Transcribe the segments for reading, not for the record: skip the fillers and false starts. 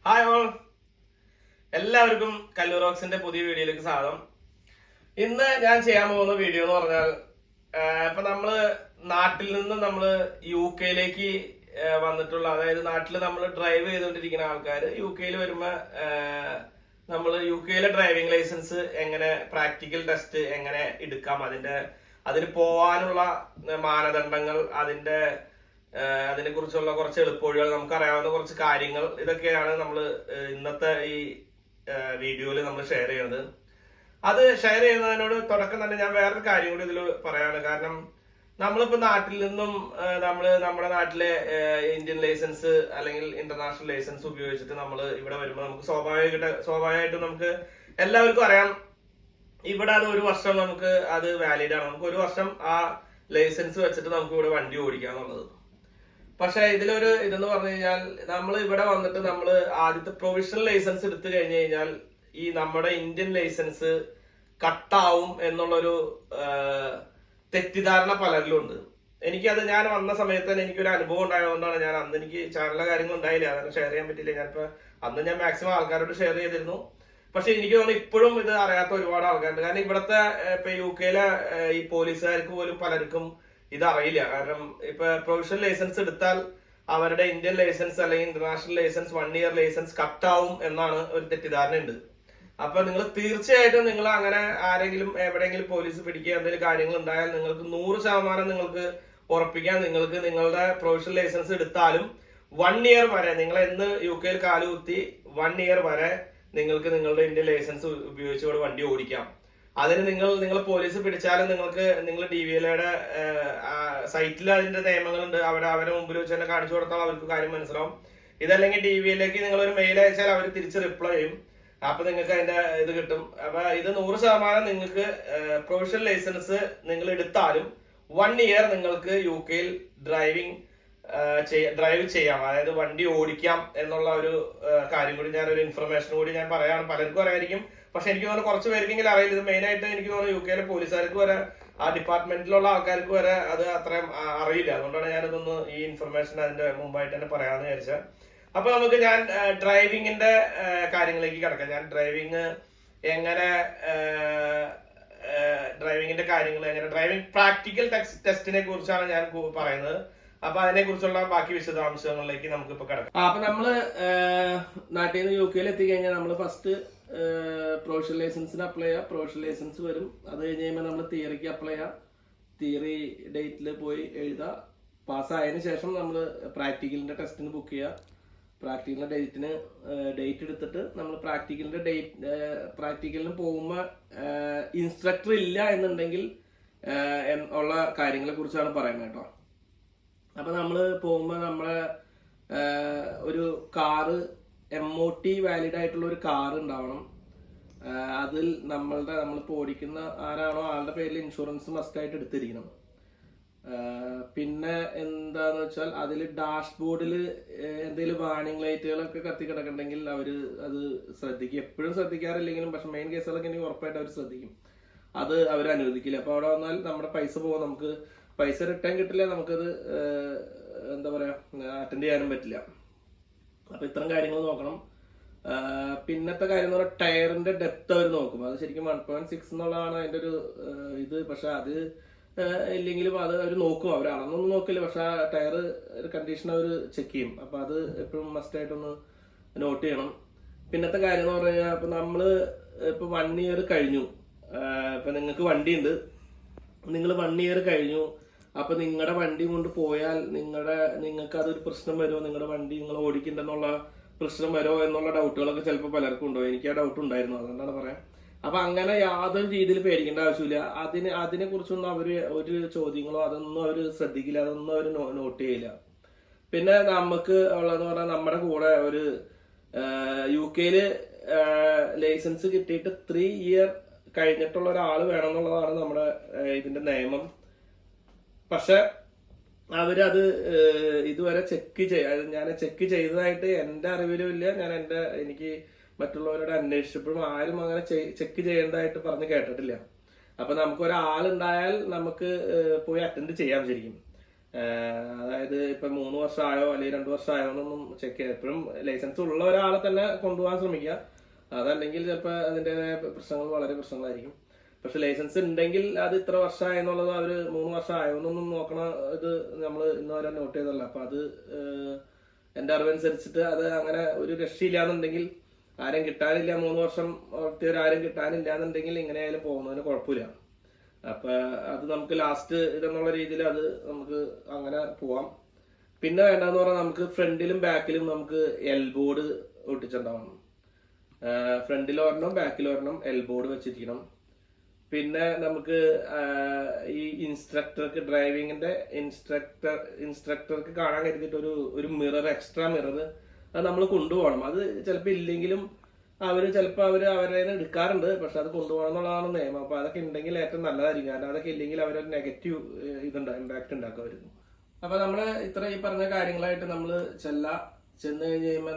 Hi all, എല്ലാവർക്കും കല്ലൂർ റോക്സിന്റെ പുതിയ വീഡിയോയിലേക്ക് സ്വാഗതം. ഇന്ന് ഞാൻ ചെയ്യാൻ പോകുന്ന വീഡിയോ എന്ന് പറഞ്ഞാൽ ഇപ്പൊ നമ്മള് നാട്ടിൽ നിന്ന് നമ്മള് UK വന്നിട്ടുള്ള, അതായത് നാട്ടിൽ നമ്മൾ ഡ്രൈവ് ചെയ്തുകൊണ്ടിരിക്കുന്ന ആൾക്കാർ UK വരുമ്പോ നമ്മൾ UK ഡ്രൈവിംഗ് ലൈസൻസ് എങ്ങനെ, പ്രാക്ടിക്കൽ ടെസ്റ്റ് എങ്ങനെ എടുക്കാം, അതിന് പോവാനുള്ള മാനദണ്ഡങ്ങൾ, അതിനെ കുറിച്ചുള്ള കുറച്ച് എളുപ്പവഴികൾ, നമുക്കറിയാവുന്ന കുറച്ച് കാര്യങ്ങൾ, ഇതൊക്കെയാണ് നമ്മൾ ഇന്നത്തെ ഈ വീഡിയോയിൽ നമ്മൾ ഷെയർ ചെയ്യുന്നത്. അത് ഷെയർ ചെയ്യുന്നതിനോട് തുടക്കം തന്നെ ഞാൻ വേറൊരു കാര്യം കൂടി ഇതിൽ പറയാണ്. കാരണം നമ്മളിപ്പോ നാട്ടിൽ നിന്നും നമ്മുടെ നാട്ടിലെ ഇന്ത്യൻ ലൈസൻസ് അല്ലെങ്കിൽ ഇന്റർനാഷണൽ ലൈസൻസ് ഉപയോഗിച്ചിട്ട് നമ്മൾ ഇവിടെ വരുമ്പോൾ നമുക്ക് സ്വാഭാവികമായിട്ടും നമുക്ക് എല്ലാവർക്കും അറിയാം, ഇവിടെ അത് ഒരു വർഷം നമുക്ക് അത് വാലിഡ് ആണ്. നമുക്ക് ഒരു വർഷം ആ ലൈസൻസ് വെച്ചിട്ട് നമുക്ക് ഇവിടെ വണ്ടി ഓടിക്കാം എന്നുള്ളത്. പക്ഷെ ഇതെന്ന് പറഞ്ഞു കഴിഞ്ഞാൽ നമ്മൾ ഇവിടെ വന്നിട്ട് നമ്മൾ ആദ്യത്തെ പ്രൊവിഷണൽ ലൈസൻസ് എടുത്തു കഴിഞ്ഞു കഴിഞ്ഞാൽ ഈ നമ്മുടെ ഇന്ത്യൻ ലൈസൻസ് കട്ടാവും എന്നുള്ളൊരു തെറ്റിദ്ധാരണ പലരിലും ഉണ്ട്. ഞാൻ വന്ന സമയത്ത് തന്നെ എനിക്കൊരു അനുഭവം ഉണ്ടായതുകൊണ്ടാണ് ഞാൻ അന്ന്, എനിക്ക് ചാനലിലെ കാര്യങ്ങൾ ഉണ്ടായില്ല, അതൊക്കെ ഷെയർ ചെയ്യാൻ പറ്റില്ല. അന്ന് ഞാൻ മാക്സിമം ആൾക്കാരോട് ഷെയർ ചെയ്തിരുന്നു. പക്ഷെ എനിക്ക് തോന്നുന്നു ഇപ്പോഴും ഇത് അറിയാത്ത ഒരുപാട് ആൾക്കാരുണ്ട്. കാരണം ഇവിടുത്തെ ഇപ്പൊ UK ഈ പോലീസുകാർക്ക് പോലും പലർക്കും ഇതറിയില്ല. കാരണം ഇപ്പൊ പ്രൊവിഷണൽ ലൈസൻസ് എടുത്താൽ അവരുടെ ഇന്ത്യൻ ലൈസൻസ് അല്ലെങ്കിൽ ഇന്റർനാഷണൽ ലൈസൻസ് 1 ഇയർ ലൈസൻസ് കട്ടാവും എന്നാണ് ഒരു തെറ്റിദ്ധാരണ ഉണ്ട്. അപ്പൊ നിങ്ങൾ തീർച്ചയായിട്ടും നിങ്ങൾ അങ്ങനെ ആരെങ്കിലും എവിടെയെങ്കിലും പോലീസ് പിടിക്കുക എന്തെങ്കിലും കാര്യങ്ങൾ ഉണ്ടായാൽ നിങ്ങൾക്ക് 100% നിങ്ങൾക്ക് ഉറപ്പിക്കാൻ, നിങ്ങൾക്ക് നിങ്ങളുടെ പ്രൊവിഷണൽ ലൈസൻസ് എടുത്താലും 1 ഇയർ വരെ, നിങ്ങൾ എന്ന് UK കാലുകുത്തി 1 ഇയർ വരെ നിങ്ങൾക്ക് നിങ്ങളുടെ ഇന്ത്യൻ ലൈസൻസ് ഉപയോഗിച്ചുകൊണ്ട് വണ്ടി ഓടിക്കാം. അതിന് നിങ്ങൾ പോലീസ് പിടിച്ചാലും നിങ്ങൾ DVLയുടെ സൈറ്റിൽ അതിന്റെ നിയമങ്ങളുണ്ട്. അവരെ മുമ്പിൽ വെച്ച് തന്നെ കാണിച്ചു കൊടുത്താൽ അവർക്ക് കാര്യം മനസ്സിലാവും. ഇതല്ലെങ്കിൽ DVLക്ക് നിങ്ങൾ ഒരു മെയിൽ അയച്ചാൽ അവർ തിരിച്ച് റിപ്ലൈ ചെയ്യും. അപ്പൊ നിങ്ങൾക്ക് അതിന്റെ ഇത് കിട്ടും. അപ്പൊ ഇത് 100% നിങ്ങൾക്ക് പ്രൊവിഷണൽ ലൈസൻസ് നിങ്ങൾ എടുത്താലും 1 ഇയർ നിങ്ങൾക്ക് UK ഡ്രൈവ് ചെയ്യാം, അതായത് വണ്ടി ഓടിക്കാം എന്നുള്ള ഒരു കാര്യം കൂടി, ഞാനൊരു ഇൻഫർമേഷൻ കൂടി ഞാൻ പറയാണ്. പലർക്കും അറിയായിരിക്കും, പക്ഷെ എനിക്ക് തോന്നുന്നു കുറച്ച് പേർക്കെങ്കിലും അറിയില്ല. ഇത് മെയിൻ ആയിട്ട് എനിക്ക് തോന്നുന്നു UK പോലീസുകാർക്ക് വരെ, ആ ഡിപ്പാർട്ട്മെന്റിലുള്ള ആൾക്കാർക്ക് വരെ അത് അത്രയും അറിയില്ല. അതുകൊണ്ടാണ് ഞാനിതൊന്ന് ഈ ഇൻഫർമേഷൻ അതിന്റെ മുമ്പായിട്ട് തന്നെ പറയാമെന്ന് വിചാരിച്ചത്. അപ്പൊ ഞാൻ ഡ്രൈവിങ്ങിന്റെ കാര്യങ്ങളിലേക്ക് കിടക്കാം. ഞാൻ ഡ്രൈവിങ്ങിന്റെ കാര്യങ്ങൾ എങ്ങനെ, ഡ്രൈവിംഗ് പ്രാക്ടിക്കൽ ടെസ്റ്റിനെ കുറിച്ചാണ് ഞാൻ പറയുന്നത്. അപ്പൊ അതിനെ കുറിച്ചുള്ള ബാക്കി വിശദാംശങ്ങളിലേക്ക് നമുക്ക് ഇപ്പൊ കിടക്കാം. അപ്പൊ നമ്മള് നാട്ടിൽ നിന്ന് UK എത്തിക്കഴിഞ്ഞാൽ നമ്മൾ ഫസ്റ്റ് പ്രൊവിഷണൽ ലൈസൻസിന് അപ്ലൈ ചെയ്യുക. പ്രൊവിഷണൽ ലൈസൻസ് വരും. അത് കഴിഞ്ഞ് കഴിയുമ്പോൾ നമ്മൾ തിയറിക്ക് അപ്ലൈ ചെയ്യുക. തിയറി ഡേറ്റിൽ പോയി എഴുതുക. പാസ്സായതിനു ശേഷം നമ്മൾ പ്രാക്ടിക്കലിന്റെ ടെസ്റ്റിന് ബുക്ക് ചെയ്യുക. പ്രാക്ടിക്കലിന്റെ ഡേറ്റ് എടുത്തിട്ട് നമ്മൾ പ്രാക്ടിക്കലിന് പോകുമ്പോൾ ഇൻസ്ട്രക്ടർ ഇല്ല എന്നുണ്ടെങ്കിൽ ഉള്ള കാര്യങ്ങളെ കുറിച്ചാണ് പറയുന്നത് കേട്ടോ. അപ്പൊ നമ്മള് പോകുമ്പോ നമ്മളെ ഒരു കാറ്, MOT വാലിഡ് ആയിട്ടുള്ള ഒരു കാറ് ഉണ്ടാവണം. അതിൽ നമ്മളിപ്പോ ഓടിക്കുന്ന ആരാണോ ആളുടെ പേരിൽ ഇൻഷുറൻസ് മസ്റ്റ് ആയിട്ട് എടുത്തിരിക്കണം. പിന്നെ എന്താന്ന് വെച്ചാൽ അതിൽ ഡാഷ്ബോർഡിൽ എന്തെങ്കിലും വാർണിംഗ് ലൈറ്റുകളൊക്കെ കത്തി കിടക്കണ്ടെങ്കിൽ അവര് അത് ശ്രദ്ധിക്കും. എപ്പോഴും ശ്രദ്ധിക്കാറില്ലെങ്കിലും പക്ഷെ മെയിൻ കേസുകളൊക്കെ എനിക്ക് ഉറപ്പായിട്ട് അവർ ശ്രദ്ധിക്കും. അത് അവർ അനുവദിക്കില്ല. അപ്പൊ അവിടെ വന്നാൽ നമ്മുടെ പൈസ പോകും, നമുക്ക് പൈസ റിട്ടേൺ കിട്ടില്ല, നമുക്കത് എന്താ പറയാ അറ്റൻഡ് ചെയ്യാനും പറ്റില്ല. അപ്പൊ ഇത്തരം കാര്യങ്ങൾ നോക്കണം. പിന്നത്തെ കാര്യം എന്ന് പറഞ്ഞാൽ ടയറിന്റെ ഡെപ്ത് അവർ നോക്കും. അത് ശരിക്കും 1.6 എന്നുള്ളതാണ് അതിന്റെ ഒരു ഇത്. പക്ഷെ അത് ഇല്ലെങ്കിലും അത് അവർ നോക്കും. അവർ അളന്നൊന്നും നോക്കില്ല, പക്ഷെ ആ ടയർ കണ്ടീഷൻ അവർ ചെക്ക് ചെയ്യും. അപ്പൊ അത് എപ്പോഴും മസ്റ്റ് ആയിട്ടൊന്ന് നോട്ട് ചെയ്യണം. പിന്നത്തെ കാര്യം എന്ന് പറഞ്ഞു കഴിഞ്ഞാൽ ഇപ്പൊ നമ്മള് ഇപ്പൊ 1 ഇയർ കഴിഞ്ഞു. ഇപ്പൊ നിങ്ങൾക്ക് വണ്ടിയുണ്ട്, നിങ്ങൾ 1 ഇയർ കഴിഞ്ഞു. അപ്പൊ നിങ്ങളുടെ വണ്ടി കൊണ്ട് പോയാൽ നിങ്ങൾക്ക് അതൊരു പ്രശ്നം വരുമോ, നിങ്ങളുടെ വണ്ടി നിങ്ങൾ ഓടിക്കണ്ടെന്നുള്ള പ്രശ്നം വരുമോ എന്നുള്ള ഡൗട്ടുകളൊക്കെ ചിലപ്പോൾ പലർക്കും ഉണ്ടാവും. എനിക്ക് ആ ഡൗട്ട് ഉണ്ടായിരുന്നു, അതുകൊണ്ടാണ് പറയാം. അപ്പൊ അങ്ങനെ യാതൊരു രീതിയിൽ പേടിക്കേണ്ട ആവശ്യമില്ല. അതിനെ കുറിച്ചൊന്നും അവര് ഒരു ചോദ്യങ്ങളോ അതൊന്നും അവര് ശ്രദ്ധിക്കില്ല, അതൊന്നും അവര് നോട്ട് ചെയ്യില്ല. പിന്നെ നമുക്ക് ഉള്ളതെന്ന് പറഞ്ഞാൽ നമ്മുടെ കൂടെ ഒരു UK ലൈസൻസ് കിട്ടിയിട്ട് 3 ഇയർ കഴിഞ്ഞിട്ടുള്ള ഒരാൾ വേണം എന്നുള്ളതാണ് നമ്മുടെ ഇതിന്റെ നിയമം. പക്ഷെ അവരത് ഇതുവരെ ഞാൻ ചെക്ക് ചെയ്തതായിട്ട് എന്റെ അറിവിലും ഇല്ല. എനിക്ക് മറ്റുള്ളവരോട് അന്വേഷിച്ചപ്പോഴും ആരും അങ്ങനെ ചെക്ക് ചെയ്യേണ്ടതായിട്ട് പറഞ്ഞ് കേട്ടിട്ടില്ല. അപ്പൊ നമുക്ക് ഒരാളുണ്ടായാൽ നമുക്ക് പോയി അറ്റൻഡ് ചെയ്യാം ശരിക്കും. അതായത് ഇപ്പൊ 3 വർഷമായോ അല്ലെങ്കിൽ 2 വർഷമായോ എന്നൊന്നും ചെക്ക് ചെയ്യാം. എപ്പോഴും ലൈസൻസ് ഉള്ള ഒരാളെ തന്നെ കൊണ്ടുപോകാൻ ശ്രമിക്കുക. അതല്ലെങ്കിൽ ചിലപ്പോൾ അതിൻ്റെതായ പ്രശ്നങ്ങൾ വളരെ പ്രശ്നങ്ങളായിരിക്കും. പക്ഷെ ലൈസൻസ് ഉണ്ടെങ്കിൽ അത് ഇത്ര വർഷമായി എന്നുള്ളത് അവർ 3 വർഷമായോ എന്നൊന്നും നോക്കണ ഇത് നമ്മൾ ഇന്ന് വരെ നോട്ട് ചെയ്തല്ല. അപ്പൊ അത് എൻ്റെ അറിവനുസരിച്ചിട്ട് അത് അങ്ങനെ ഒരു രക്ഷയില്ലാന്നുണ്ടെങ്കിൽ, ആരും കിട്ടാനില്ല 3 വർഷം ആരും കിട്ടാനില്ല എന്നുണ്ടെങ്കിൽ ഇങ്ങനെ ആയാലും പോകുന്നതിന് കുഴപ്പമില്ല. അപ്പൊ അത് നമുക്ക് ലാസ്റ്റ് ഇതെന്നുള്ള രീതിയിൽ അത് നമുക്ക് അങ്ങനെ പോവാം. പിന്നെ വേണ്ടെന്ന് പറഞ്ഞാൽ നമുക്ക് ഫ്രണ്ടിലും ബാക്കിലും നമുക്ക് എൽബോർഡ് ഒട്ടിച്ചിട്ടുണ്ടാവണം. ഫ്രണ്ടിൽ ഒരെണ്ണം ബാക്കിൽ ഒരെണ്ണം എൽബോർഡ് വെച്ചിരിക്കണം. പിന്നെ നമുക്ക് ഈ ഇൻസ്ട്രക്ടർക്ക് ഡ്രൈവിങ്ങിന്റെ ഇൻസ്ട്രക്ടർക്ക് കാണാൻ കരുതിയിട്ട് ഒരു മിറർ, എക്സ്ട്രാ മിറർ അത് നമ്മൾ കൊണ്ടുപോകണം. അത് ചിലപ്പോൾ ഇല്ലെങ്കിലും ചിലപ്പോൾ അവരെ എടുക്കാറുണ്ട്. പക്ഷെ അത് കൊണ്ടുപോകണം എന്നുള്ളതാണ് നിയമം. അപ്പൊ അതൊക്കെ ഉണ്ടെങ്കിൽ ഏറ്റവും നല്ലതായിരിക്കും. കാരണം അതൊക്കെ ഇല്ലെങ്കിൽ അവരൊരു നെഗറ്റീവ് ഇമ്പാക്ട് ഉണ്ടാക്കും അവർക്ക്. അപ്പൊ നമ്മള് ഇത്ര ഈ പറഞ്ഞ കാര്യങ്ങളായിട്ട് നമ്മൾ ചെന്ന് കഴിഞ്ഞ് കഴിയുമ്പോൾ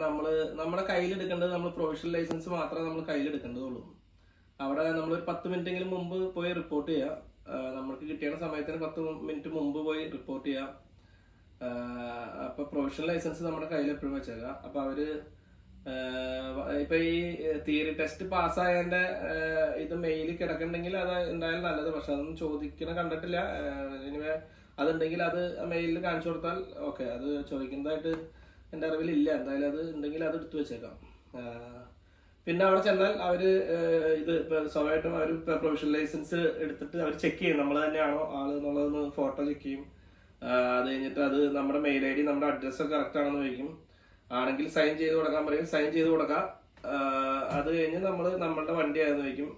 നമ്മുടെ കയ്യിലെടുക്കേണ്ടത് നമ്മൾ പ്രൊഫഷണൽ ലൈസൻസ് മാത്രമേ നമ്മൾ കയ്യിലെടുക്കേണ്ടതുള്ളൂ. അവിടെ നമ്മളൊരു 10 മിനിറ്റെങ്കിലും മുമ്പ് പോയി റിപ്പോർട്ട് ചെയ്യുക. നമ്മൾക്ക് കിട്ടിയ സമയത്തിന് 10 മിനിറ്റ് മുമ്പ് പോയി റിപ്പോർട്ട് ചെയ്യുക. അപ്പൊ പ്രൊഫഷണൽ ലൈസൻസ് നമ്മുടെ കയ്യിൽ എപ്പോഴും വെച്ചേക്കാം. അപ്പൊ ഇപ്പൊ ഈ തിയറി ടെസ്റ്റ് പാസ്സായതിന്റെ ഇത് മെയിൽ കിടക്കണ്ടെങ്കിൽ അത് എന്തായാലും നല്ലത്. പക്ഷെ അതൊന്നും ചോദിക്കണ കണ്ടിട്ടില്ല. ഇനിവേ അതുണ്ടെങ്കിൽ അത് മെയിലിൽ കാണിച്ചു കൊടുത്താൽ ഓക്കെ. അത് ചോദിക്കുന്നതായിട്ട് എൻ്റെ അറിവിലില്ല. എന്തായാലും അത് ഉണ്ടെങ്കിൽ അത് എടുത്തു വെച്ചേക്കാം. പിന്നെ അവിടെ ചെന്നാൽ ഇത് സ്വന്തമായിട്ടും അവർ പ്രൊഫഷണൽ ലൈസൻസ് എടുത്തിട്ട് അവർ ചെക്ക് ചെയ്യും നമ്മൾ തന്നെയാണോ ആള് എന്നുള്ളതൊന്ന് ഫോട്ടോ ചെക്ക് ചെയ്യും. അത് കഴിഞ്ഞിട്ട് അത് നമ്മുടെ മെയിൽ ID, നമ്മുടെ അഡ്രസ്സ് കറക്റ്റ് ആണെന്ന് ചോദിക്കും. ആണെങ്കിൽ സൈൻ ചെയ്ത് കൊടുക്കാൻ പറയും. സൈൻ ചെയ്ത് കൊടുക്കാം. അത് കഴിഞ്ഞ് നമ്മളുടെ വണ്ടി ആയെന്ന് ചോദിക്കും.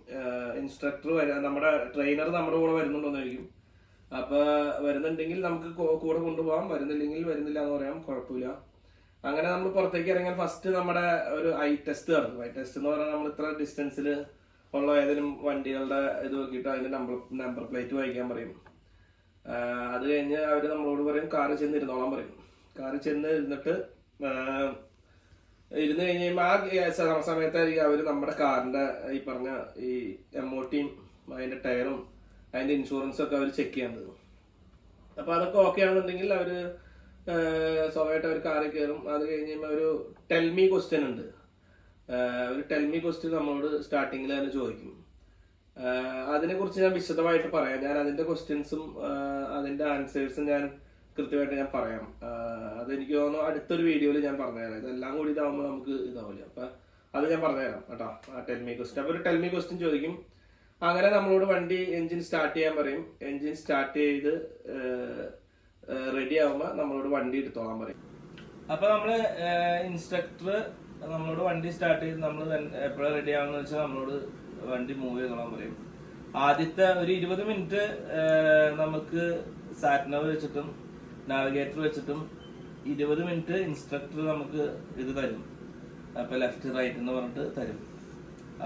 ഇൻസ്ട്രക്ടർ നമ്മുടെ ട്രെയിനർ നമ്മുടെ കൂടെ വരുന്നുണ്ടോന്ന് ചോദിക്കും. അപ്പൊ വരുന്നുണ്ടെങ്കിൽ നമുക്ക് കൂടെ കൊണ്ടുപോകാം. വരുന്നില്ലെങ്കിൽ വരുന്നില്ല എന്ന് പറയാം, കുഴപ്പമില്ല. അങ്ങനെ നമ്മൾ പുറത്തേക്ക് ഇറങ്ങിയാൽ ഫസ്റ്റ് നമ്മുടെ ഒരു ഐ ടെസ്റ്റ് നടക്കും. ഐ ടെസ്റ്റ് എന്ന് പറഞ്ഞാൽ നമ്മൾ ഇത്ര ഡിസ്റ്റൻസിൽ ഉള്ള ഏതെങ്കിലും വണ്ടികളുടെ ഇത് നോക്കിയിട്ട് അതിന്റെ നമ്പർ പ്ലേറ്റ് വായിക്കാൻ പറയും. അത് കഴിഞ്ഞ് അവർ നമ്മളോട് പറയും കാറിൽ ചെന്ന് ഇരുന്നോളാൻ പറയും. കാറിൽ ചെന്ന് ഇരുന്ന് കഴിഞ്ഞ് കഴിയുമ്പോൾ ആ സമയത്തായിരിക്കും അവർ നമ്മുടെ കാറിന്റെ ഈ പറഞ്ഞ ഈ MOTയും അതിന്റെ ടയറും അതിന്റെ ഇൻഷുറൻസും ഒക്കെ അവർ ചെക്ക് ചെയ്യേണ്ടത്. അപ്പൊ അതൊക്കെ ഓക്കെ ആണെന്നുണ്ടെങ്കിൽ അവര് സ്വാഭാവികമായിട്ട് അവർ കാറിൽ കയറും. അത് കഴിഞ്ഞ് കഴിയുമ്പോൾ ഒരു ടെൽമി ക്വസ്റ്റ്യൻ ഉണ്ട്. ഒരു ടെൽമി ക്വസ്റ്റ്യൻ നമ്മളോട് സ്റ്റാർട്ടിങ്ങിൽ തന്നെ ചോദിക്കും. അതിനെ കുറിച്ച് ഞാൻ വിശദമായിട്ട് പറയാം. ഞാൻ അതിന്റെ ക്വസ്റ്റ്യൻസും അതിന്റെ ആൻസേഴ്സും ഞാൻ കൃത്യമായിട്ട് ഞാൻ പറയാം. അതെനിക്ക് തോന്നുന്നു അടുത്തൊരു വീഡിയോയിൽ ഞാൻ പറഞ്ഞുതരാം. ഇതെല്ലാം കൂടി ഇതാവുമ്പോൾ നമുക്ക് ഇതാവില്ല. അപ്പൊ അത് ഞാൻ പറഞ്ഞുതരാം കേട്ടോ. ആ ടെൽമി ക്വസ്റ്റ്യൻ. അപ്പൊ ഒരു ടെൽമി ക്വസ്റ്റ്യൻ ചോദിക്കും. അങ്ങനെ നമ്മളോട് വണ്ടി എൻജിൻ സ്റ്റാർട്ട് ചെയ്യാൻ പറയും. എൻജിൻ സ്റ്റാർട്ട് ചെയ്ത് റെഡി ആവുമ്പോൾ നമ്മളോട് വണ്ടി എടുത്തോളാൻ പറയും. അപ്പൊ നമ്മള് ഇൻസ്ട്രക്ടർ നമ്മളോട് വണ്ടി സ്റ്റാർട്ട് ചെയ്ത് നമ്മൾ എപ്പോഴാണ് റെഡി ആവുന്ന വെച്ചാൽ നമ്മളോട് വണ്ടി മൂവ് ചെയ്തോളാൻ പറയും. ആദ്യത്തെ ഒരു 20 മിനിറ്റ് നമുക്ക് സാറ്റ്നവ് വെച്ചിട്ടും നാവിഗേറ്റർ വെച്ചിട്ടും 20 മിനിറ്റ് ഇൻസ്ട്രക്ടർ നമുക്ക് ഇത് തരും. അപ്പൊ ലെഫ്റ്റ് റൈറ്റ് എന്ന് പറഞ്ഞിട്ട് തരും.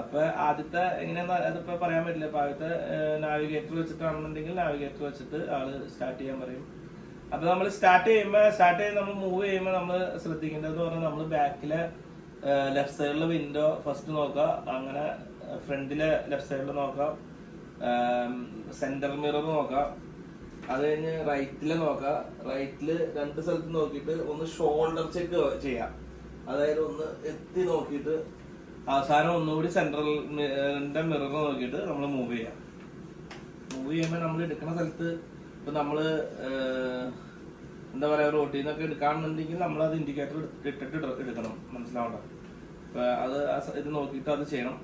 അപ്പൊ ആദ്യത്തെ എങ്ങനെയാ അതിപ്പോ പറയാൻ പറ്റില്ല. അപ്പൊ ആദ്യത്തെ നാവിഗേറ്റർ വെച്ചിട്ടാണെന്നുണ്ടെങ്കിൽ നാവിഗേറ്റർ വെച്ചിട്ട് ആള് സ്റ്റാർട്ട് ചെയ്യാൻ പറയും. അപ്പൊ നമ്മൾ സ്റ്റാർട്ട് ചെയ്ത് നമ്മൾ മൂവ് ചെയ്യുമ്പോൾ നമ്മൾ ശ്രദ്ധിക്കേണ്ടതെന്ന് പറഞ്ഞാൽ നമ്മൾ ബാക്കിലെ ലെഫ്റ്റ് സൈഡിലെ വിൻഡോ ഫസ്റ്റ് നോക്കാം. അങ്ങനെ ഫ്രണ്ടിലെ ലെഫ്റ്റ് സൈഡിൽ നോക്കാം. സെന്റർ മിറർ നോക്കാം. അത് കഴിഞ്ഞ് റൈറ്റില് നോക്കാം. റൈറ്റില് 2 സ്ഥലത്ത് നോക്കിയിട്ട് ഒന്ന് ഷോൾഡർ ചെക്ക് ചെയ്യാം. അതായത് ഒന്ന് എത്തി നോക്കിയിട്ട് അവസാനം ഒന്നുകൂടി സെൻട്രലിന്റെ മിറർ നോക്കിയിട്ട് നമ്മൾ മൂവ് ചെയ്യാം. മൂവ് ചെയ്യുമ്പോൾ നമ്മൾ എടുക്കുന്ന സ്ഥലത്ത് ഇപ്പൊ നമ്മള് എന്താ പറയാ റോട്ടിൽ നിന്നൊക്കെ എടുക്കാണെന്നുണ്ടെങ്കിൽ നമ്മൾ അത് ഇൻഡിക്കേറ്റർ ഇട്ടിട്ട് എടുക്കണം. മനസ്സിലാവണ്ട. അപ്പൊ അത് ഇത് നോക്കിയിട്ട് അത് ചെയ്യണം.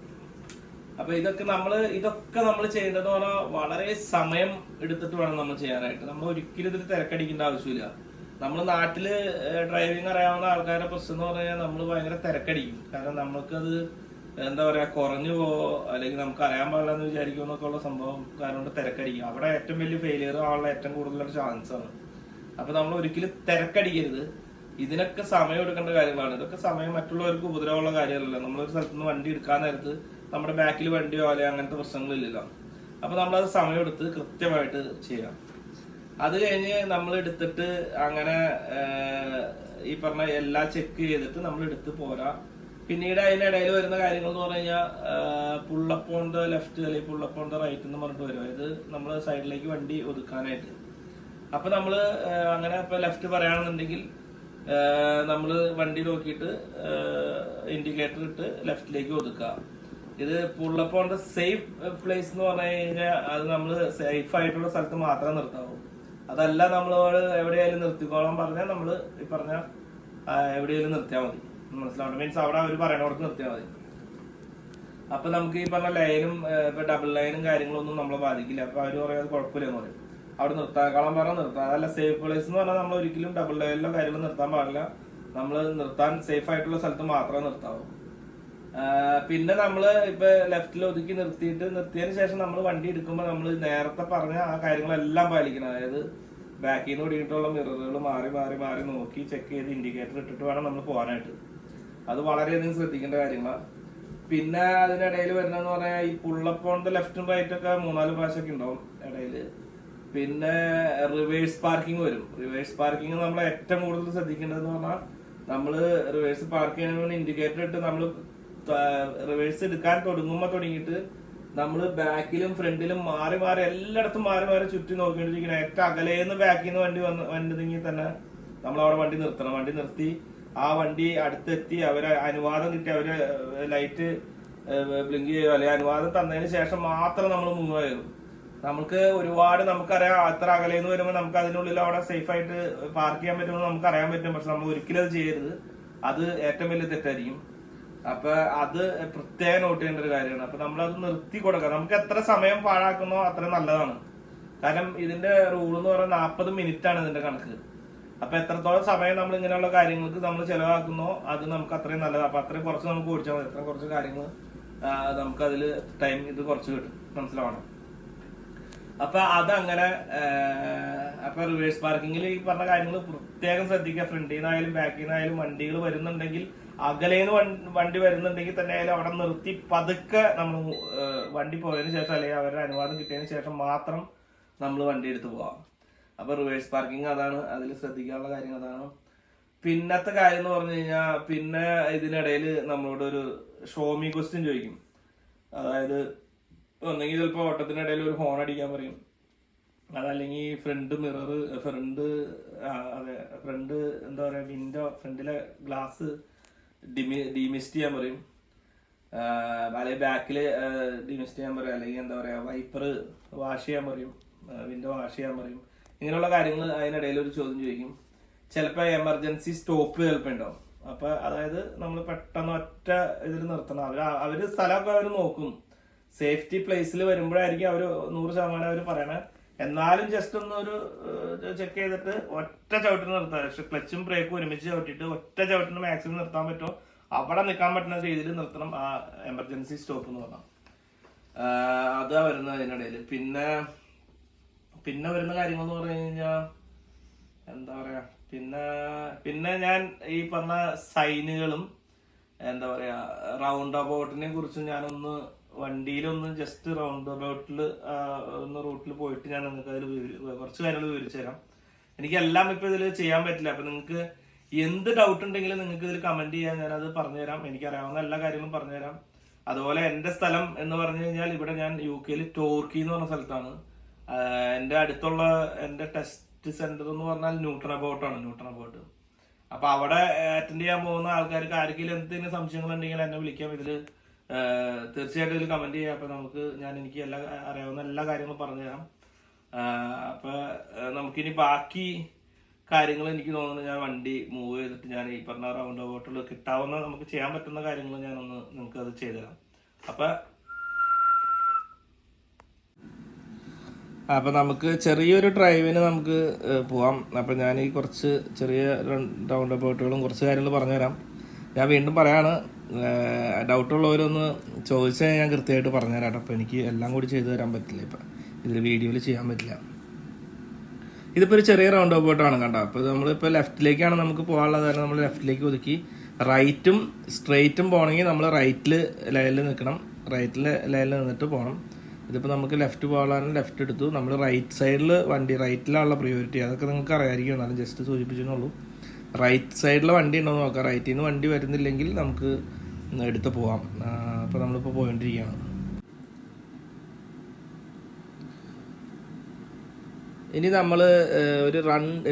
അപ്പൊ ഇതൊക്കെ നമ്മൾ ചെയ്യേണ്ടത് പറഞ്ഞാൽ വളരെ സമയം എടുത്തിട്ട് വേണം നമ്മൾ ചെയ്യാനായിട്ട്. നമ്മൾ ഒരിക്കലും ഇതിൽ തിരക്കടിക്കേണ്ട ആവശ്യമില്ല. നമ്മൾ നാട്ടില് ഡ്രൈവിംഗ് അറിയാവുന്ന ആൾക്കാരുടെ പ്രശ്നം എന്ന് പറഞ്ഞാൽ നമ്മൾ ഭയങ്കര തിരക്കടിക്കും. കാരണം നമുക്കത് എന്താ പറയാ കുറഞ്ഞു പോവോ അല്ലെങ്കിൽ നമുക്ക് അറിയാൻ പാടില്ല എന്ന് വിചാരിക്കും എന്നൊക്കെ ഉള്ള സംഭവം കാരണം തിരക്കടിക്കും. അവിടെ ഏറ്റവും വലിയ ഫെയിലിയർ ആവാനുള്ള ഏറ്റവും കൂടുതലുള്ള ചാൻസ് ആണ്. അപ്പൊ നമ്മൾ ഒരിക്കലും തിരക്കടിക്കരുത്. ഇതിനൊക്കെ സമയം എടുക്കേണ്ട കാര്യങ്ങളാണ്. ഇതൊക്കെ സമയം മറ്റുള്ളവർക്ക് ഉപദ്രവമുള്ള കാര്യമല്ലല്ലോ. നമ്മളൊരു സ്ഥലത്ത് നിന്ന് വണ്ടി എടുക്കാൻ നേരത്ത് നമ്മുടെ ബാക്കിൽ വണ്ടിയോ അല്ലെ അങ്ങനത്തെ പ്രശ്നങ്ങളില്ലല്ലോ. അപ്പൊ നമ്മളത് സമയമെടുത്ത് കൃത്യമായിട്ട് ചെയ്യാം. അത് കഴിഞ്ഞ് നമ്മൾ എടുത്തിട്ട് അങ്ങനെ ഈ പറഞ്ഞ എല്ലാം ചെക്ക് ചെയ്തിട്ട് നമ്മൾ എടുത്ത് പോരാ. പിന്നീട് അതിനിടയിൽ വരുന്ന കാര്യങ്ങൾ എന്ന് പറഞ്ഞു കഴിഞ്ഞാൽ പുള്ളപ്പ് ഓൺ ദ ലെഫ്റ്റ് അല്ലെങ്കിൽ പുള്ളപ്പ് ഓൺ ദ റൈറ്റ് എന്ന് പറഞ്ഞിട്ട് വരും. അതായത് നമ്മൾ സൈഡിലേക്ക് വണ്ടി ഒതുക്കാനായിട്ട്. അപ്പൊ നമ്മള് അങ്ങനെ ഇപ്പൊ ലെഫ്റ്റ് പറയുകയാണെന്നുണ്ടെങ്കിൽ നമ്മള് വണ്ടി നോക്കിയിട്ട് ഇൻഡിക്കേറ്റർ ഇട്ട് ലെഫ്റ്റിലേക്ക് ഒതുക്കുക. ഇത് pullup on the safe place എന്ന് പറഞ്ഞു കഴിഞ്ഞാൽ അത് നമ്മൾ സേഫ് ആയിട്ടുള്ള സ്ഥലത്ത് മാത്രമേ നിർത്താവൂ. അതല്ല നമ്മളോട് എവിടെയായാലും നിർത്തിക്കോളാൻ പറഞ്ഞാൽ നമ്മൾ ഈ പറഞ്ഞ എവിടെയായാലും നിർത്തിയാൽ മതി. മനസ്സിലാവണം, മീൻസ് അവിടെ അവർ പറയണവർക്ക് നിർത്തിയാൽ മതി. അപ്പൊ നമുക്ക് ഈ പറഞ്ഞ ലൈനും ഇപ്പൊ ഡബിൾ ലൈനും കാര്യങ്ങളൊന്നും നമ്മളെ ബാധിക്കില്ല. അപ്പൊ അവർ പറയാതെ കുഴപ്പമില്ലെന്ന് പറയും. അവിടെ നിർത്താക്കാളം പറഞ്ഞാൽ നിർത്താം. അതല്ല സേഫ് പ്ലേസ് എന്ന് പറഞ്ഞാൽ നമ്മൾ ഒരിക്കലും ഡബിൾ ലൈനിലോ കാര്യങ്ങളോ നിർത്താൻ പാടില്ല. നമ്മൾ നിർത്താൻ സേഫ് ആയിട്ടുള്ള സ്ഥലത്ത് മാത്രമേ നിർത്താവൂ. പിന്നെ നമ്മള് ഇപ്പൊ ലെഫ്റ്റിൽ ഒതുക്കി നിർത്തിയതിന് ശേഷം നമ്മൾ വണ്ടി എടുക്കുമ്പോൾ നമ്മൾ നേരത്തെ പറഞ്ഞ ആ കാര്യങ്ങളെല്ലാം പാലിക്കണം. അതായത് ബാക്കിൽ നിന്ന് ഓടിയിട്ടുള്ള മിററുകൾ മാറി മാറി മാറി നോക്കി ചെക്ക് ചെയ്ത് ഇൻഡിക്കേറ്റർ ഇട്ടിട്ട് വേണം നമ്മൾ പോകാനായിട്ട്. അത് വളരെയധികം ശ്രദ്ധിക്കേണ്ട കാര്യങ്ങളാണ്. പിന്നെ അതിനിടയിൽ വരുന്നതെന്ന് പറഞ്ഞാൽ ഈ പുള്ളപ്പ് ഓൺ ദ ലെഫ്റ്റും റൈറ്റും ഒക്കെ 3-4 പ്രാവശ്യമൊക്കെ ഉണ്ടാവും ഇടയില്. പിന്നെ റിവേഴ്സ് പാർക്കിംഗ് വരും. റിവേഴ്സ് പാർക്കിംഗ് നമ്മൾ ഏറ്റവും കൂടുതൽ ശ്രദ്ധിക്കേണ്ടതെന്ന് പറഞ്ഞാൽ നമ്മള് റിവേഴ്സ് പാർക്ക് ചെയ്യാൻ ഇൻഡിക്കേറ്റർ ഇട്ട് നമ്മൾ റിവേഴ്സ് എടുക്കാൻ തുടങ്ങിയിട്ട് നമ്മള് ബാക്കിലും ഫ്രണ്ടിലും മാറി മാറി എല്ലായിടത്തും മാറി മാറി ചുറ്റി നോക്കിക്കൊണ്ടിരിക്കണം. ഏറ്റവും അകലേന്ന് ബാക്കിൽ നിന്ന് വണ്ടി തന്നെ നമ്മൾ അവിടെ വണ്ടി നിർത്തണം. വണ്ടി നിർത്തി ആ വണ്ടി അടുത്തെത്തി അവരെ അനുവാദം കിട്ടി അവര് ലൈറ്റ് ബ്ലിങ്ക് ചെയ്യുക അല്ലെങ്കിൽ അനുവാദം തന്നതിന് ശേഷം മാത്രം നമ്മൾ മൂവ് ചെയ്യും. നമുക്കറിയാം അത്ര അകലേന്ന് വരുമ്പോൾ നമുക്ക് അതിനുള്ളിൽ അവിടെ സേഫ് ആയിട്ട് പാർക്ക് ചെയ്യാൻ പറ്റുമെന്ന് നമുക്ക് അറിയാൻ പറ്റും. പക്ഷെ നമ്മൾ ഒരിക്കലും അത് ചെയ്യരുത്. അത് ഏറ്റവും വലിയ തെറ്റായിരിക്കും. അപ്പൊ അത് പ്രത്യേകം നോട്ട് ചെയ്യേണ്ട ഒരു കാര്യമാണ്. അപ്പൊ നമ്മളത് നിർത്തി കൊടുക്കുക. നമുക്ക് എത്ര സമയം പാഴാക്കുന്നോ അത്രയും നല്ലതാണ്. കാരണം ഇതിന്റെ റൂൾ എന്ന് പറയുന്നത് 40 മിനിറ്റ് ആണ് ഇതിന്റെ കണക്ക്. അപ്പൊ എത്രത്തോളം സമയം നമ്മൾ ഇങ്ങനെയുള്ള കാര്യങ്ങൾക്ക് നമ്മൾ ചെലവാക്കുന്നോ അത് നമുക്ക് അത്രയും നല്ലതാണ്. അപ്പൊ അത്രയും കുറച്ച് നമുക്ക് ഓടിച്ചാൽ മതി. അത്രയും കുറച്ച് കാര്യങ്ങൾ നമുക്ക് അതിൽ ടൈം ഇത് കുറച്ച് കിട്ടും. മനസ്സിലാവണം. അപ്പൊ അതങ്ങനെ അപ്പൊ റിവേഴ്സ് പാർക്കിങ്ങിൽ ഈ പറഞ്ഞ കാര്യങ്ങൾ പ്രത്യേകം ശ്രദ്ധിക്കുക. ഫ്രണ്ടിൽ നിന്നായാലും ബാക്കിൽ നിന്നായാലും വണ്ടികൾ വരുന്നുണ്ടെങ്കിൽ അകലേന്ന് വണ്ടി വരുന്നുണ്ടെങ്കിൽ തന്നെ ആയാലും അവിടെ നിർത്തി പതുക്കെ നമ്മൾ വണ്ടി പോയതിനു ശേഷം അല്ലെങ്കിൽ അവരുടെ അനുവാദം കിട്ടിയതിന് ശേഷം മാത്രം നമ്മൾ വണ്ടി എടുത്ത് പോവാം. അപ്പൊ റിവേഴ്സ് പാർക്കിംഗ് അതാണ്, അതിൽ ശ്രദ്ധിക്കാനുള്ള കാര്യം അതാണ്. പിന്നത്തെ കാര്യം എന്ന് പറഞ്ഞു കഴിഞ്ഞാൽ പിന്നെ ഇതിനിടയിൽ നമ്മളോട് ഒരു ഷോമി ക്വസ്റ്റ്യൻ ചോദിക്കും. അതായത് ഒന്നെങ്കിൽ ചിലപ്പോൾ ഓട്ടത്തിനിടയിൽ ഒരു ഹോൺ അടിക്കാൻ പറയും. അതല്ലെങ്കിൽ ഫ്രണ്ട് മിറർ ഫ്രണ്ട് എന്താ പറയാ വിൻഡോ ഫ്രണ്ടിലെ ഗ്ലാസ് ഡിമിസ്റ്റ് ചെയ്യാൻ പറയും. അല്ലെങ്കിൽ ബാക്കില് ഡിമിസ്റ്റ് ചെയ്യാൻ പറയും. അല്ലെങ്കിൽ എന്താ പറയാ വൈപ്പർ വാഷ് ചെയ്യാൻ പറയും, വിൻഡോ വാഷ് ചെയ്യാൻ പറയും. ഇങ്ങനെയുള്ള കാര്യങ്ങൾ അതിനിടയിൽ ഒരു ചോദ്യം ചോദിക്കും. ചിലപ്പോൾ എമർജൻസി സ്റ്റോപ്പ് ചിലപ്പോൾ ഉണ്ടാവും. അപ്പൊ അതായത് നമ്മൾ പെട്ടെന്ന് ഒറ്റ ഇതിൽ നിർത്തണം. അവര് സ്ഥലമൊക്കെ അവർ നോക്കും. സേഫ്റ്റി പ്ലേസിൽ വരുമ്പോഴായിരിക്കും അവര് 100% അവർ പറയണേ. എന്നാലും ജസ്റ്റ് ഒരു ചെക്ക് ചെയ്തിട്ട് ഒറ്റ ചവിട്ടിന് നിർത്താം. പക്ഷെ ക്ലച്ചും ബ്രേക്കും ഒരുമിച്ച് ചവിട്ടിട്ട് ഒറ്റ ചവിട്ടിന് മാക്സിമം നിർത്താൻ പറ്റുമോ അവിടെ നിൽക്കാൻ പറ്റുന്ന രീതിയിൽ നിർത്തണം. ആ എമർജൻസി സ്റ്റോപ്പ് എന്ന് പറഞ്ഞാൽ അതാ വരുന്നത് അതിനിടയിൽ. പിന്നെ വരുന്ന കാര്യങ്ങൾ എന്ന് പറഞ്ഞു കഴിഞ്ഞാൽ എന്താ പറയാ പിന്നെ ഞാൻ ഈ പറഞ്ഞ സൈനുകളും എന്താ പറയാ റൗണ്ട് അബൌട്ടിനെ കുറിച്ച് ഞാനൊന്ന് വണ്ടിയിലൊന്ന് ജസ്റ്റ് റൗണ്ട് അബൌട്ടിൽ ഒന്ന് റൂട്ടിൽ പോയിട്ട് ഞാൻ നിങ്ങൾക്ക് അതിൽ കുറച്ച് കാര്യങ്ങൾ വിവരിച്ചു തരാം. എനിക്കെല്ലാം ഇപ്പൊ ഇതിൽ ചെയ്യാൻ പറ്റില്ല. അപ്പൊ നിങ്ങൾക്ക് എന്ത് ഡൗട്ട് ഉണ്ടെങ്കിലും നിങ്ങൾക്ക് ഇതിൽ കമന്റ് ചെയ്യാൻ ഞാനത് പറഞ്ഞുതരാം. എനിക്കറിയാവുന്ന എല്ലാ കാര്യങ്ങളും പറഞ്ഞുതരാം. അതുപോലെ എന്റെ സ്ഥലം എന്ന് പറഞ്ഞു കഴിഞ്ഞാൽ ഇവിടെ ഞാൻ UK ടോർക്കി എന്ന് പറഞ്ഞ സ്ഥലത്താണ്. എന്റെ അടുത്തുള്ള എന്റെ ടെസ്റ്റ് സെന്റർ എന്ന് പറഞ്ഞാൽ ന്യൂട്ടൺ അബൌട്ട്. അപ്പൊ അവിടെ അറ്റൻഡ് ചെയ്യാൻ പോകുന്ന ആൾക്കാർക്ക് ആർക്കെങ്കിലും എന്തെങ്കിലും സംശയങ്ങൾ ഉണ്ടെങ്കിൽ എന്നെ വിളിക്കാം. ഇതില് തീർച്ചയായിട്ടും ഇതിൽ കമന്റ് ചെയ്യാം. അപ്പൊ എനിക്ക് അറിയാവുന്ന എല്ലാ കാര്യങ്ങളും പറഞ്ഞുതരാം. അപ്പൊ നമുക്കിനി ബാക്കി കാര്യങ്ങൾ എനിക്ക് തോന്നുന്നു ഞാൻ വണ്ടി മൂവ് ചെയ്തിട്ട് ഞാൻ ഈ പറഞ്ഞ റൗണ്ട് അബൌട്ടിൽ കിട്ടാവുന്ന നമുക്ക് ചെയ്യാൻ പറ്റുന്ന കാര്യങ്ങൾ ഞാനൊന്ന് നിങ്ങൾക്ക് അത് ചെയ്തുതരാം. അപ്പൊ നമുക്ക് ചെറിയൊരു ഡ്രൈവിന് നമുക്ക് പോവാം. അപ്പൊ ഞാൻ ഈ കുറച്ച് ചെറിയ റൗണ്ട് അബൌട്ടുകളും കുറച്ച് കാര്യങ്ങൾ പറഞ്ഞുതരാം. ഞാൻ വീണ്ടും പറയാണ്, ഡൗട്ടുള്ളവരൊന്ന് ചോദിച്ചാൽ ഞാൻ കൃത്യമായിട്ട് പറഞ്ഞുതരാം. അപ്പോൾ എനിക്ക് എല്ലാം കൂടി ചെയ്തു തരാൻ പറ്റില്ല. ഇപ്പം ഇതിൽ വീഡിയോയിൽ ചെയ്യാൻ പറ്റില്ല. ഇതിപ്പോൾ ഒരു ചെറിയ റൗണ്ട് അബൌട്ടാണ് കണ്ടോ. അപ്പോൾ നമ്മളിപ്പോൾ ലെഫ്റ്റിലേക്കാണ് നമുക്ക് പോകാനുള്ളത്. കാരണം നമ്മൾ ലെഫ്റ്റിലേക്ക് ഒതുക്കി റൈറ്റും സ്ട്രെയിറ്റും പോകണമെങ്കിൽ നമ്മൾ റൈറ്റിൽ ലൈനിൽ നിൽക്കണം. റൈറ്റിൽ ലൈനിൽ നിന്നിട്ട് പോകണം. ഇതിപ്പോൾ നമുക്ക് ലെഫ്റ്റ് പോകാനാണ് ലെഫ്റ്റ് എടുത്തു. നമ്മൾ റൈറ്റ് സൈഡിൽ വണ്ടി റൈറ്റിലുള്ള പ്രിയോറിറ്റി അതൊക്കെ നിങ്ങൾക്ക് അറിയാമായിരിക്കും. എന്നാലും ജസ്റ്റ് സൂചിപ്പിച്ചെന്നുള്ളൂ. റൈറ്റ് സൈഡിലെ വണ്ടി ഉണ്ടോ എന്ന് നോക്കാം. റൈറ്റിൽ നിന്ന് വണ്ടി വരുന്നില്ലെങ്കിൽ നമുക്ക് എടുത്ത് പോവാം. അപ്പോൾ നമ്മളിപ്പോൾ പോയിക്കൊണ്ടിരിക്കുകയാണ്. ഇനി നമ്മൾ ഒരു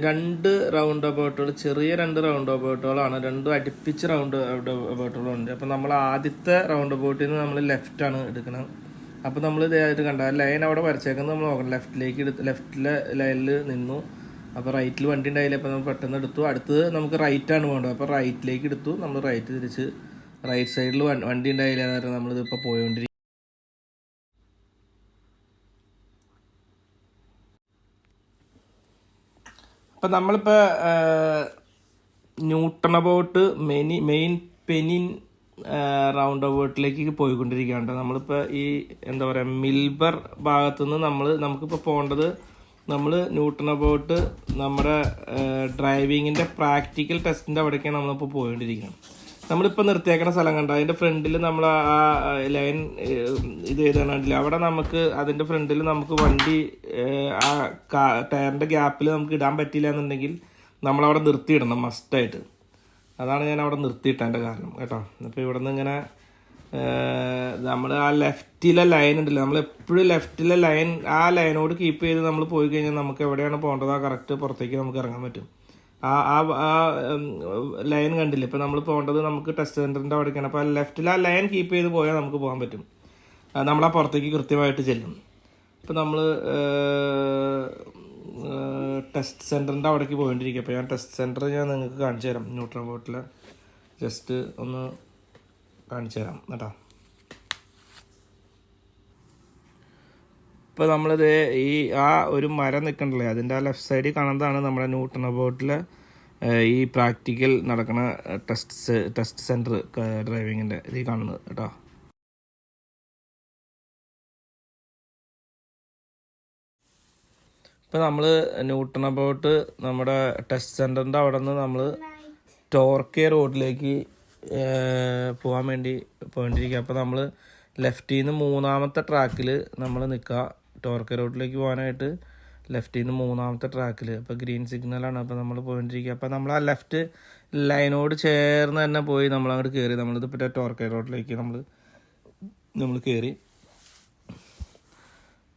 രണ്ട് റൗണ്ട് അബൌട്ടുകൾ, ചെറിയ 2 റൗണ്ട് അബൌട്ടുകളാണ്, 2 അടുപ്പിച്ച് റൗണ്ട് അബൌട്ടുകളുണ്ട്. അപ്പം നമ്മൾ ആദ്യത്തെ റൗണ്ട് അബൌട്ടിൽ നിന്ന് നമ്മൾ ലെഫ്റ്റാണ് എടുക്കണം. അപ്പോൾ നമ്മൾ ഇതായിട്ട് കണ്ട ലൈൻ അവിടെ വരച്ചേക്കുന്നത് നമ്മൾ നോക്കണം. ലെഫ്റ്റിലെ ലൈനിൽ നിന്നു. അപ്പോൾ റൈറ്റിൽ വണ്ടി ഉണ്ടായില്ല, അപ്പോൾ നമ്മൾ പെട്ടെന്ന് എടുത്തു. അടുത്തത് നമുക്ക് റൈറ്റാണ് വേണ്ടത്, അപ്പോൾ റൈറ്റിലേക്ക് എടുത്തു. നമ്മൾ റൈറ്റ് തിരിച്ച് റൈറ്റ് സൈഡിൽ വണ്ടി ഉണ്ടായില്ല, കാരണം നമ്മളിതിപ്പോൾ പോയോണ്ടിരിക്കും. അപ്പം നമ്മളിപ്പോൾ ന്യൂട്ടൺ അബൌട്ട് മെയിൻ പെനിൻ റൗണ്ട് അബൌട്ടിലേക്ക് പോയിക്കൊണ്ടിരിക്കുകയാണ്. നമ്മളിപ്പോൾ ഈ എന്താ പറയുക, മിൽബർ ഭാഗത്തുനിന്ന് നമുക്കിപ്പോൾ പോകേണ്ടത്, നമ്മൾ ന്യൂട്ടൺ അബൌട്ട് നമ്മുടെ ഡ്രൈവിങ്ങിൻ്റെ പ്രാക്ടിക്കൽ ടെസ്റ്റിൻ്റെ അവിടേക്കാണ് നമ്മളിപ്പോൾ പോയിക്കൊണ്ടിരിക്കുകയാണ്. നമ്മളിപ്പോൾ നിർത്തിയേക്കുന്ന സ്ഥലം കണ്ട, അതിൻ്റെ ഫ്രണ്ടിൽ നമ്മൾ ആ ലൈൻ ഇത് ചെയ്താണ്ടില്ല, അവിടെ നമുക്ക് അതിൻ്റെ ഫ്രണ്ടിൽ നമുക്ക് വണ്ടി ആ ടയറിൻ്റെ ഗ്യാപ്പിൽ നമുക്ക് ഇടാൻ പറ്റില്ല എന്നുണ്ടെങ്കിൽ നമ്മളവിടെ നിർത്തിയിടണം മസ്റ്റായിട്ട്. അതാണ് ഞാൻ അവിടെ നിർത്തിയിട്ടതിൻ്റെ കാരണം കേട്ടോ. അപ്പോൾ ഇവിടെ നിന്ന് ഇങ്ങനെ നമ്മൾ ആ ലെഫ്റ്റിലെ ലൈൻ ഉണ്ടല്ലോ, നമ്മൾ എപ്പോഴും ലെഫ്റ്റിലെ ലൈൻ, ആ ലൈനോട് കീപ്പ് ചെയ്ത് നമ്മൾ പോയി കഴിഞ്ഞാൽ നമുക്ക് എവിടെയാണ് പോകേണ്ടത് ആ കറക്റ്റ് പുറത്തേക്ക് നമുക്ക് ഇറങ്ങാൻ പറ്റും. ആ ലൈൻ കണ്ടില്ല, ഇപ്പം നമ്മൾ പോകേണ്ടത് നമുക്ക് ടെസ്റ്റ് സെൻറ്ററിൻ്റെ അവിടേക്കാണ്. അപ്പോൾ ആ ലെഫ്റ്റിൽ ആ ലൈൻ കീപ്പ് ചെയ്ത് പോയാൽ നമുക്ക് പോകാൻ പറ്റും, നമ്മളാ പുറത്തേക്ക് കൃത്യമായിട്ട് ചെല്ലും. ഇപ്പം നമ്മൾ ടെസ്റ്റ് സെൻറ്ററിൻ്റെ അവിടേക്ക് പോയിട്ടിരിക്കുക. അപ്പോൾ ഞാൻ ടെസ്റ്റ് സെൻറ്റർ ഞാൻ നിങ്ങൾക്ക് കാണിച്ചു തരാം. ന്യൂട്ടൺ അബൌട്ടിൽ ജസ്റ്റ് ഒന്ന് കാണിച്ചു തരാം കേട്ടോ. ഇപ്പോൾ നമ്മളിത് ആ ഒരു മരം നിൽക്കണ്ടല്ലേ, അതിൻ്റെ ആ ലെഫ്റ്റ് സൈഡിൽ കാണുന്നതാണ് നമ്മുടെ ന്യൂട്ടൺ അബൌട്ടിലെ ഈ പ്രാക്ടിക്കൽ നടക്കുന്ന ടെസ്റ്റ് സെൻറ്റർ ഡ്രൈവിങ്ങിൻ്റെ ഇതിൽ കാണുന്നത് കേട്ടോ. ഇപ്പോൾ നമ്മൾ ന്യൂട്ടൺ അബൌട്ട് നമ്മുടെ ടെസ്റ്റ് സെൻറ്ററിൻ്റെ അവിടെ നിന്ന് നമ്മൾ ടോർക്കെ റോഡിലേക്ക് പോകാൻ വേണ്ടി പോയിട്ടിരിക്കുക. അപ്പോൾ നമ്മൾ ലെഫ്റ്റിൽ നിന്ന് 3ാമത്തെ ട്രാക്കിൽ നമ്മൾ നിൽക്കുക. ടോർക്കെ റോഡിലേക്ക് പോകാനായിട്ട് ലെഫ്റ്റിൽ നിന്ന് 3ാമത്തെ ട്രാക്കിൽ. അപ്പോൾ ഗ്രീൻ സിഗ്നലാണ്, അപ്പോൾ നമ്മൾ പോയിട്ടിരിക്കുക. അപ്പോൾ നമ്മൾ ആ ലെഫ്റ്റ് ലൈനോട് ചേർന്ന് തന്നെ പോയി നമ്മൾ അങ്ങോട്ട് കയറി. നമ്മളിതിപ്പോൾ ടോർക്കെ റോഡിലേക്ക് നമ്മൾ കയറി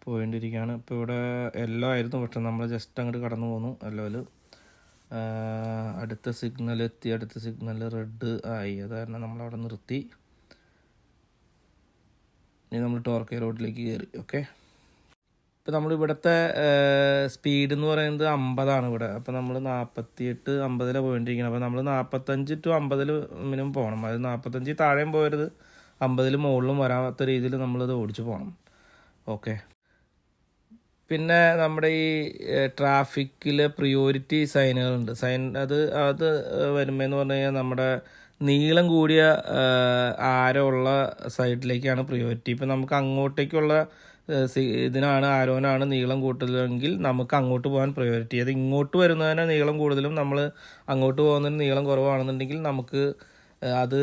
പോയിട്ടിരിക്കുകയാണ്. ഇപ്പോൾ ഇവിടെ യെല്ലോ ആയിരുന്നു, പക്ഷെ നമ്മൾ ജസ്റ്റ് അങ്ങോട്ട് കടന്നു പോന്നു യെല്ലോയിൽ. അടുത്ത സിഗ്നൽ എത്തി, അടുത്ത സിഗ്നൽ റെഡ് ആയി, അത് കാരണം നമ്മളവിടെ നിർത്തി. ഇനി നമ്മൾ ടോർക്കെ റോഡിലേക്ക് കയറി. ഓക്കെ, ഇപ്പോൾ നമ്മൾ ഇവിടുത്തെ സ്പീഡ് എന്ന് പറയുന്നത് 50 ഇവിടെ. അപ്പോൾ നമ്മൾ 48-50 പോയിട്ടിരിക്കണം. അപ്പോൾ നമ്മൾ 45 to 50 മിനിമം പോകണം. അത് 45 താഴെയും പോകരുത്, 50 മുകളിലും വരാത്ത രീതിയിൽ നമ്മളത് ഓടിച്ച് പോകണം. ഓക്കെ, പിന്നെ നമ്മുടെ ഈ ട്രാഫിക്കിൽ പ്രിയോറിറ്റി സൈനുകളുണ്ട്. അത് വരുമ്പോഴെന്ന് പറഞ്ഞു കഴിഞ്ഞാൽ നമ്മുടെ നീളം കൂടിയ ആരമുള്ള സൈഡിലേക്കാണ് പ്രിയോറിറ്റി. ഇപ്പം നമുക്ക് അങ്ങോട്ടേക്കുള്ള ഇതിനാണ് ആരോനാണ് നീളം കൂടുതലെങ്കിൽ നമുക്ക് അങ്ങോട്ട് പോകാൻ പ്രയോറിറ്റി. അത് ഇങ്ങോട്ട് വരുന്നതിന് നീളം കൂടുതലും നമ്മൾ അങ്ങോട്ട് പോകുന്നതിന് നീളം കുറവാണെന്നുണ്ടെങ്കിൽ നമുക്ക് അത്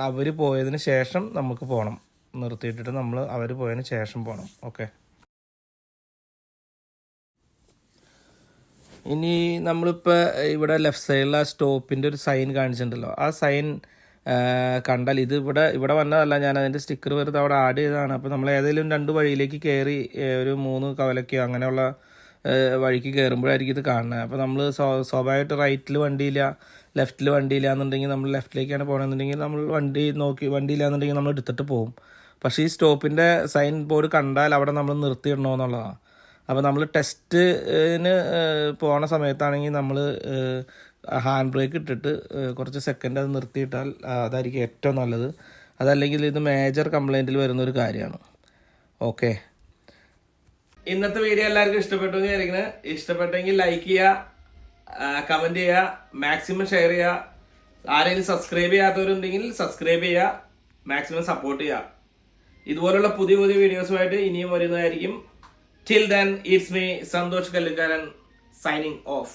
അവർ പോയതിന് ശേഷം നമുക്ക് പോകണം, നിർത്തിയിട്ടിട്ട് നമ്മൾ അവർ പോയതിന് ശേഷം പോകണം. ഓക്കെ, ഇനി നമ്മളിപ്പോൾ ഇവിടെ ലെഫ്റ്റ് സൈഡിൽ ആ സ്റ്റോപ്പിൻ്റെ ഒരു സൈൻ കാണിച്ചിട്ടുണ്ടല്ലോ, ആ സൈൻ കണ്ടാൽ ഇത് ഇവിടെ വന്നതല്ല, ഞാൻ അതിൻ്റെ സ്റ്റിക്കർ വെറുതെ അവിടെ ആഡ് ചെയ്തതാണ്. അപ്പോൾ നമ്മൾ ഏതെങ്കിലും 2 വഴിയിലേക്ക് കയറി ഒരു 3 കവലയ്ക്കോ അങ്ങനെയുള്ള വഴിക്ക് കയറുമ്പോഴായിരിക്കും ഇത് കാണുന്നത്. അപ്പോൾ നമ്മൾ സ്വാഭാവികമായിട്ട് റൈറ്റിൽ വണ്ടിയില്ല, ലെഫ്റ്റിൽ വണ്ടിയില്ല എന്നുണ്ടെങ്കിൽ നമ്മൾ ലെഫ്റ്റിലേക്കാണ് പോകണമെന്നുണ്ടെങ്കിൽ നമ്മൾ വണ്ടിയില്ല എന്നുണ്ടെങ്കിൽ നമ്മൾ എടുത്തിട്ട് പോകും. പക്ഷേ ഈ സ്റ്റോപ്പിൻ്റെ സൈൻ ബോർഡ് കണ്ടാൽ അവിടെ നമ്മൾ നിർത്തിയിടണമെന്നുള്ളതാണ്. അപ്പോൾ നമ്മൾ ടെസ്റ്റിന് പോണ സമയത്താണെങ്കിൽ നമ്മൾ ഹാൻഡ് ബ്രേക്ക് ഇട്ടിട്ട് കുറച്ച് സെക്കൻഡ് അത് നിർത്തിയിട്ടാൽ അതായിരിക്കും ഏറ്റവും നല്ലത്. അതല്ലെങ്കിൽ ഇത് മേജർ കംപ്ലൈൻറ്റിൽ വരുന്നൊരു കാര്യമാണ്. ഓക്കെ, ഇന്നത്തെ വീഡിയോ എല്ലാവർക്കും ഇഷ്ടപ്പെട്ടു എന്ന് വിചാരിക്കുന്നത്. ഇഷ്ടപ്പെട്ടെങ്കിൽ ലൈക്ക് ചെയ്യുക, കമൻറ്റ് ചെയ്യുക, മാക്സിമം ഷെയർ ചെയ്യുക. ആരെങ്കിലും സബ്സ്ക്രൈബ് ചെയ്യാത്തവരുണ്ടെങ്കിൽ സബ്സ്ക്രൈബ് ചെയ്യുക, മാക്സിമം സപ്പോർട്ട് ചെയ്യുക. ഇതുപോലുള്ള പുതിയ വീഡിയോസുമായിട്ട് ഇനിയും വരുന്നതായിരിക്കും. Till then, it's me, Santosh Kallikaran, signing off.